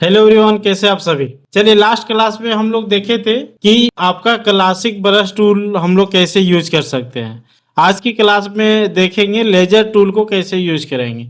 Hello everyone, कैसे आप सभी। चलिए, लास्ट क्लास में हम लोग देखे थे कि आपका क्लासिक ब्रश टूल हम लोग कैसे यूज कर सकते हैं। आज की क्लास में देखेंगे लेजर टूल को कैसे यूज करेंगे।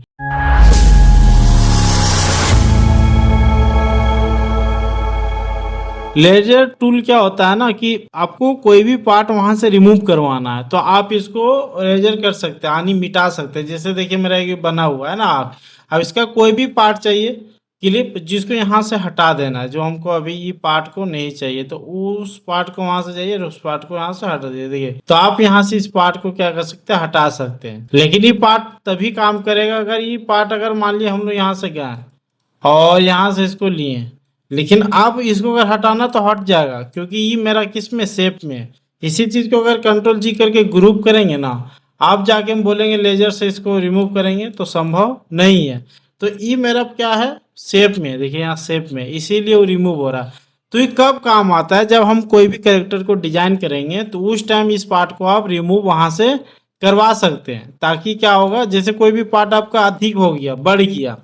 लेजर टूल क्या होता है ना कि आपको कोई भी पार्ट वहां से रिमूव करवाना है तो आप इसको लेजर कर सकते हैं, यानी मिटा सकते हैं। जैसे देखिए मेरा ये बना हुआ है ना, आप अब इसका कोई भी पार्ट चाहिए, क्लिप जिसको यहाँ से हटा देना है, जो हमको अभी ये पार्ट को नहीं चाहिए तो उस पार्ट को वहां से जाइए और उस पार्ट को यहाँ से हटा दीजिए। देखिए तो आप यहाँ से इस पार्ट को क्या कर सकते हैं, हटा सकते हैं। लेकिन ये पार्ट तभी काम करेगा अगर ये पार्ट, अगर मान लिया हम लोग यहाँ से गए और यहाँ से इसको लिए, लेकिन अब इसको अगर हटाना तो हट जाएगा क्योंकि ये मेरा किस में, शेप में है। इसी चीज को अगर कंट्रोल जी करके ग्रुप करेंगे ना, आप जाके हम बोलेंगे लेजर से इसको रिमूव करेंगे तो संभव नहीं है। तो ये मेरा क्या है, शेप में, देखिए यहाँ शेप में, इसीलिए वो रिमूव हो रहा है। तो ये कब काम आता है, जब हम कोई भी कैरेक्टर को डिजाइन करेंगे तो उस टाइम इस पार्ट को आप रिमूव वहां से करवा सकते हैं। ताकि क्या होगा, जैसे कोई भी पार्ट आपका अधिक हो गया, बढ़ गया,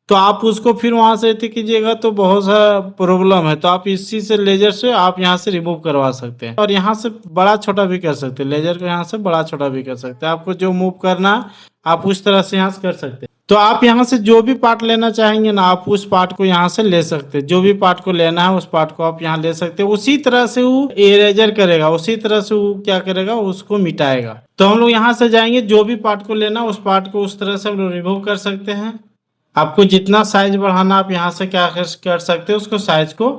तो आप उसको फिर वहां से एथी कीजिएगा तो बहुत सारा प्रॉब्लम है। तो आप इसी से लेजर से आप यहाँ से रिमूव करवा सकते हैं और यहाँ से बड़ा छोटा भी कर सकते हैं। लेजर को यहाँ से बड़ा छोटा भी कर सकते हैं। आपको जो मूव करना है आप उस तरह से यहाँ से कर सकते हैं। तो आप यहाँ से जो भी पार्ट लेना चाहेंगे ना, आप उस पार्ट को यहाँ से ले सकते हैं। जो भी पार्ट को लेना है उस पार्ट को आप यहाँ ले सकते हैं। उसी तरह से वो इरेजर करेगा, उसी तरह से वो क्या करेगा, उसको मिटाएगा। तो हम लोग यहाँ से जाएंगे, जो भी पार्ट को लेना उस पार्ट को उस तरह से हम लोग रिमूव कर सकते हैं। आपको जितना साइज बढ़ाना आप यहाँ से क्या कर सकते हैं, उसको साइज को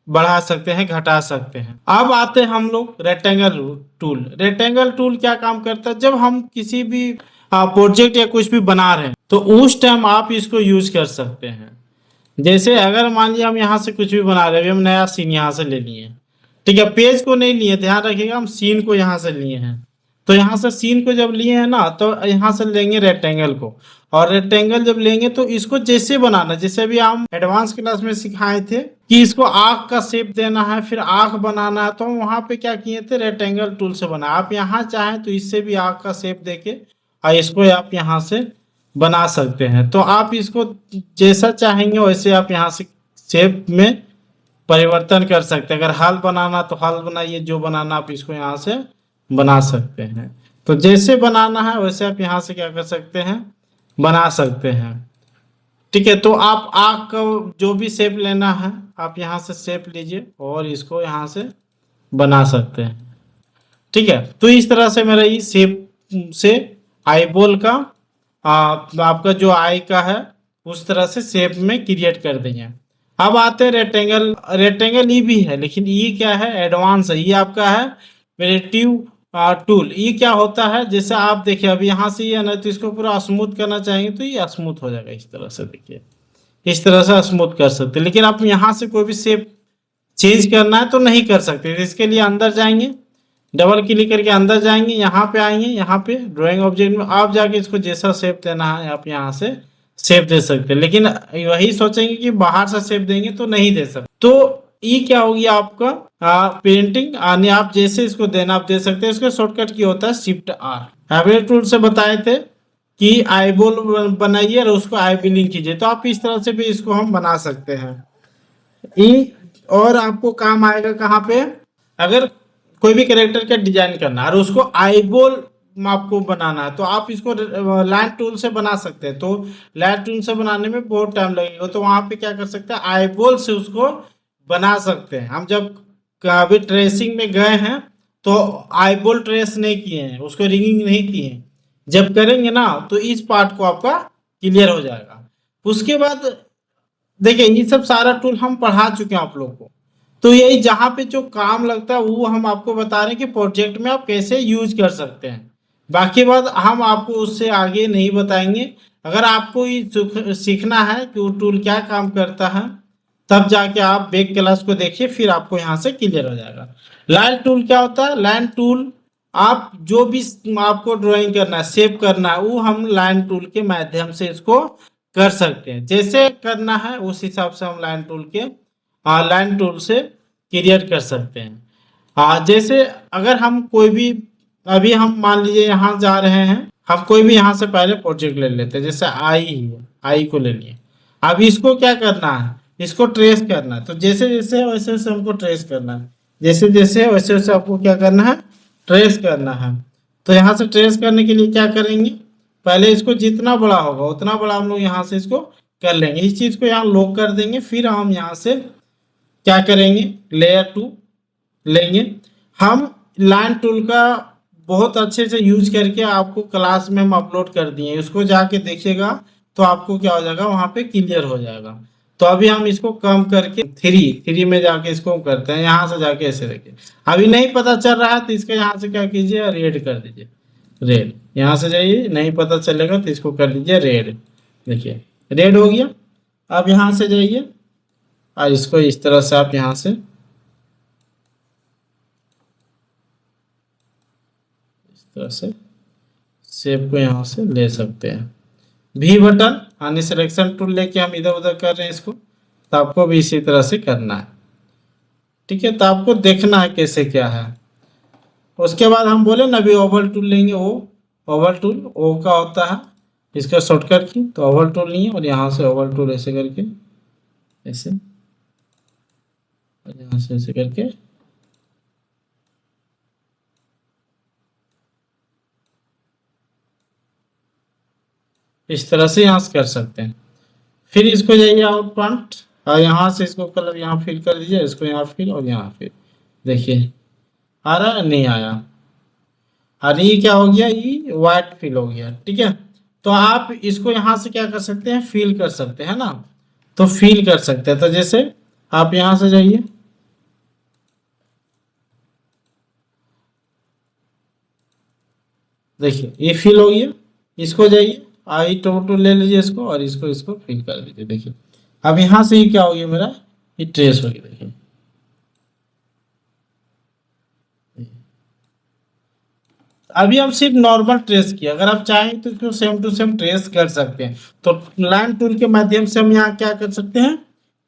बढ़ा सकते हैं, घटा सकते हैं। अब आते हैं हम लोग रेक्टेंगल टूल। रेक्टेंगल टूल क्या काम करता है, जब हम किसी भी प्रोजेक्ट या कुछ भी बना रहे हैं तो उस टाइम आप इसको यूज कर सकते हैं। जैसे अगर मान लिया हम यहाँ से कुछ भी बना रहे हैं, हम नया सीन यहाँ से ले लिए, ठीक है, पेज को नहीं लिए, ध्यान रखिएगा, हम सीन को यहाँ से लिए हैं। तो यहाँ से सीन को जब लिए हैं ना, तो यहाँ से लेंगे रेक्टेंगल को, और रेक्टेंगल जब लेंगे तो इसको जैसे बनाना, जैसे भी हम एडवांस क्लास में सिखाए थे कि इसको आंख का शेप देना है, फिर आंख बनाना है, तो हम वहां पे क्या किए थे, रेक्टेंगल टूल से बना। आप यहाँ चाहें तो इससे भी आंख का शेप देके और इसको आप यहाँ से बना सकते हैं। तो आप इसको जैसा चाहेंगे वैसे आप यहाँ से शेप में परिवर्तन कर सकते हैं। अगर हल बनाना तो हल बनाइए, जो बनाना आप इसको यहाँ से बना सकते हैं। तो जैसे बनाना है वैसे आप यहाँ से क्या कर सकते हैं, बना सकते हैं। ठीक है, तो आप आँख का जो भी शेप लेना है आप यहाँ से शेप लीजिए और इसको यहाँ से बना सकते हैं। ठीक है, तो इस तरह से मेरा ये शेप से आईबॉल का आपका जो आई का है उस तरह से शेप में क्रिएट कर देंगे। अब आते हैं रेक्टेंगल। रेक्टेंगल ये भी है, लेकिन ये क्या है, एडवांस है। ये आपका है क्रिएटिव टूल। ये क्या होता है, जैसे आप देखिए अभी यहाँ से ये ना, तो इसको पूरा स्मूथ करना चाहेंगे तो ये स्मूथ हो जाएगा इस तरह से। देखिए इस तरह से स्मूथ कर सकते हैं। लेकिन आप यहाँ से कोई भी शेप चेंज करना है तो नहीं कर सकते। इसके लिए अंदर जाएंगे, डबल क्लिक करके अंदर जाएंगे, यहाँ पे आएंगे, यहाँ पे ड्राइंग ऑब्जेक्ट में आप जाके इसको जैसा शेप देना है आप यहाँ से शेप दे सकते हैं। लेकिन वही सोचेंगे कि बाहर से शेप देंगे तो नहीं दे सकते। तो ये क्या होगी आपका पेंटिंग आने, आप जैसे इसको देना आप दे सकते हैं। इसका शॉर्टकट की होता है शिफ्ट आर। हैबिट टूल से बताए थे कि आईबॉल बनाइए और उसको आई बिलिंग कीजिए। तो आप इस तरह से भी इसको हम बना सकते हैं। ये और आपको काम आएगा कहाँ पे, अगर कोई भी कैरेक्टर का डिजाइन करना है और उसको आईबॉल आपको बनाना है तो आप इसको लाइन टूल से बना सकते हैं। तो लाइन टूल से बनाने में बहुत टाइम लगेगा, तो वहां पे क्या कर सकते हैं, आईबॉल से उसको बना सकते हैं। हम जब कभी ट्रेसिंग में गए हैं तो आईबॉल ट्रेस नहीं किए हैं, उसको रिंगिंग नहीं किए हैं। जब करेंगे ना तो इस पार्ट को आपका क्लियर हो जाएगा। उसके बाद देखिए ये सब सारा टूल हम पढ़ा चुके हैं आप लोगों को। तो यही जहाँ पे जो काम लगता है वो हम आपको बता रहे हैं कि प्रोजेक्ट में आप कैसे यूज कर सकते हैं। बाकी बात हम आपको उससे आगे नहीं बताएंगे। अगर आपको ये सीखना है कि वो टूल क्या काम करता है तब जाके आप बैक क्लास को देखिए, फिर आपको यहाँ से क्लियर हो जाएगा। लाइन टूल क्या होता है, लाइन टूल आप जो भी आपको ड्राइंग करना है, शेप करना है, वो हम लाइन टूल के माध्यम से इसको कर सकते हैं। जैसे करना है उस हिसाब से हम लाइन टूल से क्रिएट कर सकते हैं। जैसे अगर हम कोई भी, अभी हम मान लीजिए यहाँ जा रहे हैं, हम कोई भी यहाँ से पहले प्रोजेक्ट ले लेते हैं। जैसे आई को ले लिए। अब इसको क्या करना है, इसको ट्रेस करना है। तो जैसे जैसे वैसे वैसे हमको ट्रेस करना है, जैसे जैसे वैसे वैसे आपको क्या करना है, ट्रेस करना है। तो यहाँ से ट्रेस करने के लिए क्या करेंगे, पहले इसको जितना बड़ा होगा उतना बड़ा हम लोग यहाँ से इसको कर लेंगे। इस चीज को यहाँ लॉक कर देंगे। फिर हम यहाँ से क्या करेंगे, लेयर 2 लेंगे। हम लाइन टूल का बहुत अच्छे से यूज करके आपको क्लास में हम अपलोड कर दिए, उसको जाके देखिएगा तो आपको क्या हो जाएगा, वहां पे क्लियर हो जाएगा। तो अभी हम इसको कम करके थ्री में जाके इसको करते हैं, यहाँ से जाके ऐसे देखिए। अभी नहीं पता चल रहा है तो इसका यहाँ से क्या कीजिए, रेड कर दीजिए, रेड। यहाँ से जाइए, नहीं पता चलेगा तो इसको कर लीजिए रेड। देखिए रेड हो गया। अब यहाँ से जाइए और इसको इस तरह से आप यहाँ से तरह से शेप को यहाँ से ले सकते हैं। भी बटन यानी सिलेक्शन टूल लेके हम इधर उधर कर रहे हैं इसको, तो आपको भी इसी तरह से करना है। ठीक है, तो आपको देखना है कैसे क्या है। उसके बाद हम बोले ना अभी ओवल टूल लेंगे। ओवल टूल ओ का होता है इसका शॉर्टकट की, तो ओवल टूल नहीं है, और यहाँ से ओवल टूल ऐसे करके ऐसे, और यहाँ से ऐसे करके इस तरह से यहाँ से कर सकते हैं। फिर इसको जाइए आउट पॉइंट, और यहाँ से इसको कलर यहाँ फिल कर दीजिए, इसको यहाँ फिल और यहाँ फिल। देखिए आ रहा है, नहीं आया। और ये क्या हो गया, ये व्हाइट फिल हो गया। ठीक है, तो आप इसको यहाँ से क्या कर सकते हैं, फिल कर सकते हैं ना, तो फिल कर सकते हैं। तो जैसे आप यहाँ से जाइए, देखिए ये फिल हो गया। इसको जाइए आई टोटो ले लीजिए इसको, और इसको इसको फिल कर दीजिए। देखिए अब यहाँ से ही क्या हो गया, मेरा ये ट्रेस हो गया। देखिए अभी हम सिर्फ नॉर्मल ट्रेस किया, अगर आप चाहें तो इसको सेम टू सेम ट्रेस कर सकते हैं। तो लाइन टूल के माध्यम से हम यहाँ क्या कर सकते हैं,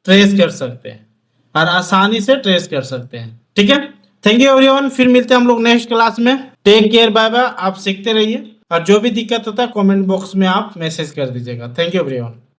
ट्रेस कर सकते हैं, और आसानी से ट्रेस कर सकते हैं। ठीक है, थैंक यू एवरीवन। फिर मिलते हैं हम लोग नेक्स्ट क्लास में। Take care, bye bye. आप सीखते रहिए, और जो भी दिक्कत होता है कमेंट बॉक्स में आप मैसेज कर दीजिएगा। Thank you everyone.